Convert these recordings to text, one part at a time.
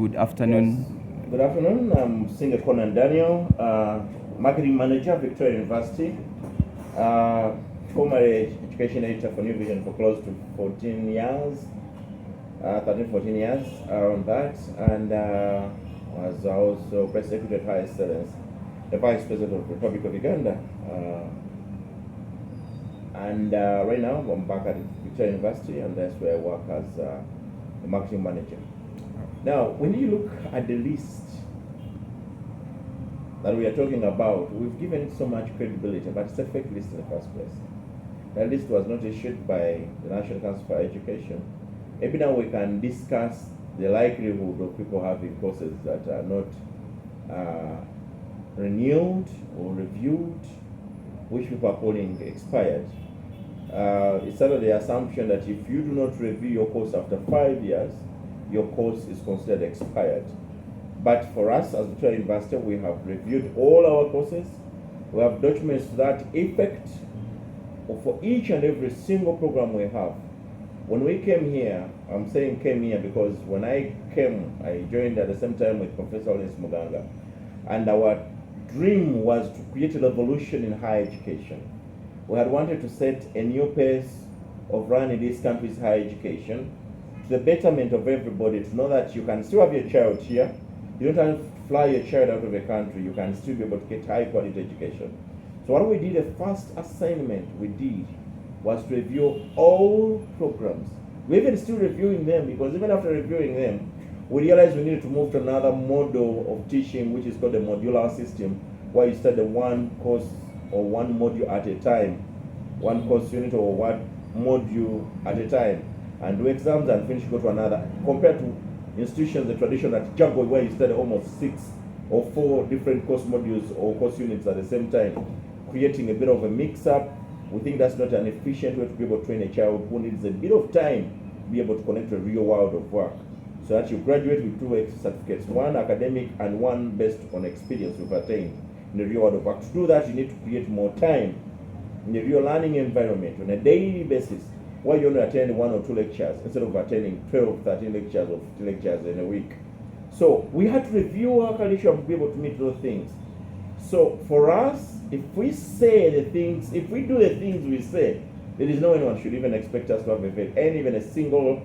Good afternoon. Yes. Good afternoon. I'm Businge Conan Daniel, Marketing Manager, Victoria University. Former Education Editor for New Vision for close to 14 years, 13, 14 years around that, and was also Press Secretary at High Excellence, the Vice President of the Republic of Uganda. And right now I'm back at Victoria University, and that's where I work as a Marketing Manager. Now, when you look at the list that we are talking about, we've given it so much credibility, but it's a fake list in the first place. That list was not issued by the National Council for Education. Maybe now we can discuss the likelihood of people having courses that are not renewed or reviewed, which people are calling expired. It's under the assumption that if you do not review your course after 5 years, your course is considered expired. But for us as Victoria University, we have reviewed all our courses. We have documents to that effect for each and every single program we have. When we came here, I'm saying came here because when I came, I joined at the same time with Professor Lawrence Muganga. And our dream was to create a revolution in higher education. We had wanted to set a new pace of running this country's higher education, the betterment of everybody, to know that you can still have your child here. You don't have to fly your child out of the country. You can still be able to get high quality education. So what we did, the first assignment we did was to review all programs. We're even still reviewing them, because even after reviewing them, we realized we needed to move to another model of teaching, which is called the modular system, where you study one course or one module at a time, one course unit or one module at a time, and do exams and finish, go to another, compared to institutions, the tradition at Jago, where you study almost 6 or 4 different course modules or course units at the same time, creating a bit of a mix-up. We think that's not an efficient way to be able to train a child who needs a bit of time to be able to connect to the real world of work, so that you graduate with 2 certificates, one academic and one based on experience you've attained in the real world of work. To do that, you need to create more time in the real learning environment on a daily basis, where you only attend 1 or 2 lectures instead of attending 12, 13 lectures or 50 lectures in a week. So we had to review our curriculum to be able to meet those things. So for us, if we say the things, if we do the things we say, there is no one should even expect us to have a fail, and even a single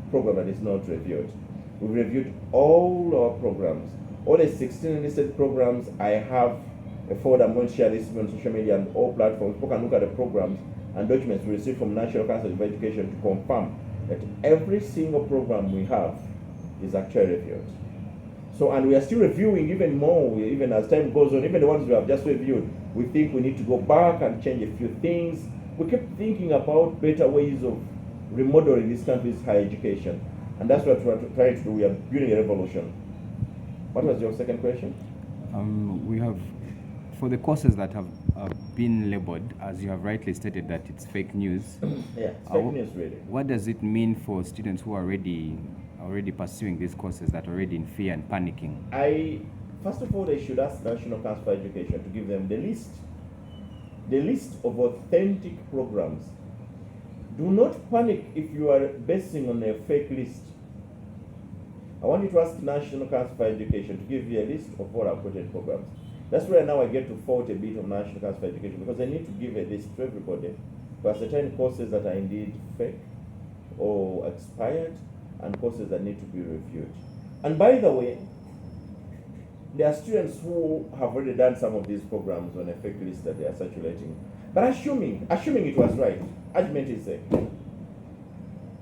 program that is not reviewed. We reviewed all our programs, all the 16 listed programs. I have a folder. I'm going to share this on social media and all platforms. People can look at the programs and documents we received from National Council of Education to confirm that every single program we have is actually reviewed. So, and we are still reviewing even more, even as time goes on. Even the ones we have just reviewed, we think we need to go back and change a few things. We keep thinking about better ways of remodeling this country's higher education, and that's what we're trying to do. We are building a revolution. What was your second question? We have, for the courses that have been labeled, as you have rightly stated, that it's fake news. Yeah, it's fake news, really. What does it mean for students who are already pursuing these courses, that are already in fear and panicking? First of all, they should ask National Council for Education to give them the list of authentic programs. Do not panic if you are basing on a fake list. I want you to ask National Council for Education to give you a list of all our quoted programs. That's where now I get to fault a bit of National Council for Education, because they need to give a list to everybody for certain courses that are indeed fake or expired, and courses that need to be reviewed. And by the way, there are students who have already done some of these programs on a fake list that they are circulating. But assuming it was right, argument is safe.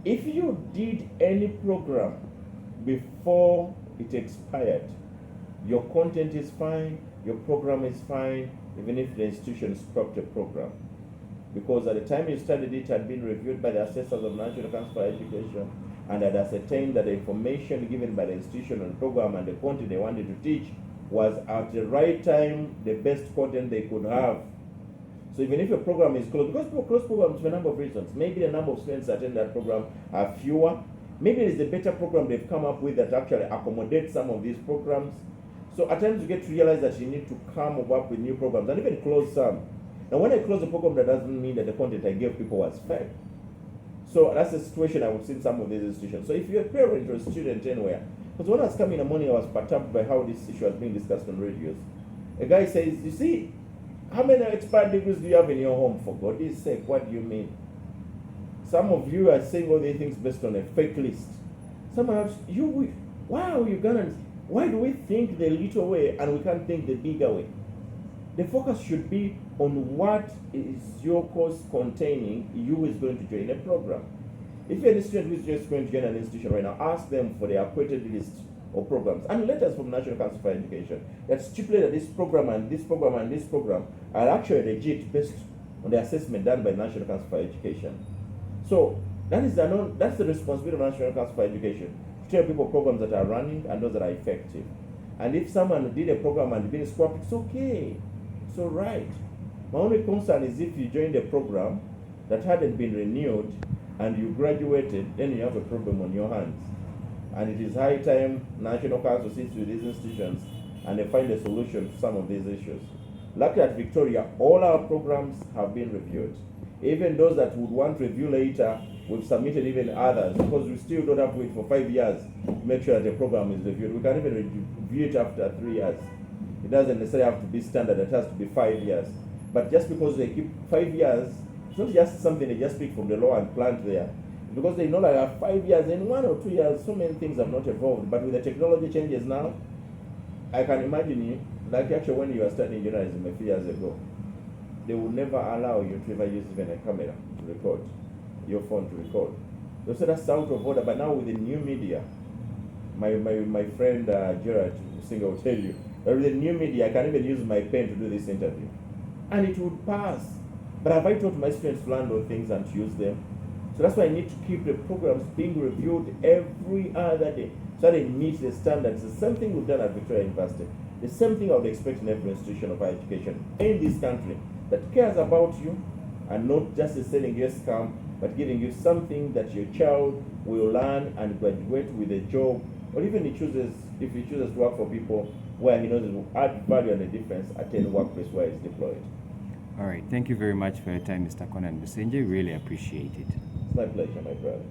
If you did any program before it expired, your content is fine, your program is fine, even if the institution stopped the program. Because at the time you studied, it had been reviewed by the assessors of National Council for Education, and had ascertained that the information given by the institution on the program and the content they wanted to teach was at the right time the best content they could have. So even if a program is closed, because people close programs for a number of reasons, maybe the number of students that attend that program are fewer, maybe it's a better program they've come up with that actually accommodates some of these programs. So at times you get to realize that you need to come up with new programs and even close some. Now when I close a program, that doesn't mean that the content I gave people was fake. So that's the situation I would see in some of these institutions. So if you're a parent or a student anywhere, because when I was coming in the morning, I was perturbed by how this issue was being discussed on radios. A guy says, you see, how many expired degrees do you have in your home? For God's sake, what do you mean? Some of you are saying all these things based on a fake list. Someone else, wow, Ugandans, why do we think the little way and we can't think the bigger way? The focus should be on what is your course containing, you is going to join a program. If you're a student who is just going to join an institution right now, ask them for the accredited list of programs and letters from National Council for Education that stipulate that this program and this program and this program are actually legit based on the assessment done by National Council for Education. So that's the responsibility of National Council for Education, to tell people programs that are running and those that are effective. And if someone did a program and been scrapped, it's okay. It's all right. My only concern is if you joined a program that hadn't been renewed and you graduated, then you have a problem on your hands. And it is high time National Council sits with these institutions and they find a solution to some of these issues. Luckily at Victoria, all our programs have been reviewed. Even those that would want review later, we've submitted even others, because we still don't have to wait for 5 years to make sure that the program is reviewed. We can even review it after 3 years. It doesn't necessarily have to be standard, it has to be 5 years. But just because they keep 5 years, it's not just something they just pick from the law and plant there. Because they know that after 5 years, in 1 or 2 years, so many things have not evolved. But with the technology changes now, I can imagine you, like actually when you were studying journalism a few years ago, they would never allow you to ever use even a camera to record, your phone to record. They said that's out of order, but now with the new media, my friend Gerard Singer will tell you, that with the new media, I can even use my pen to do this interview. And it would pass. But have I taught my students to learn those things and to use them? So that's why I need to keep the programs being reviewed every other day, so they meet the standards. The same thing we've done at Victoria University. The same thing I would expect in every institution of higher education in this country that cares about you and not just selling you a scam, but giving you something that your child will learn and graduate with a job, or even if he chooses to work for people where he knows it will add value and a difference at any workplace where he's deployed. All right. Thank you very much for your time, Mr. Conan Businge. Really appreciate it. It's my pleasure, my brother.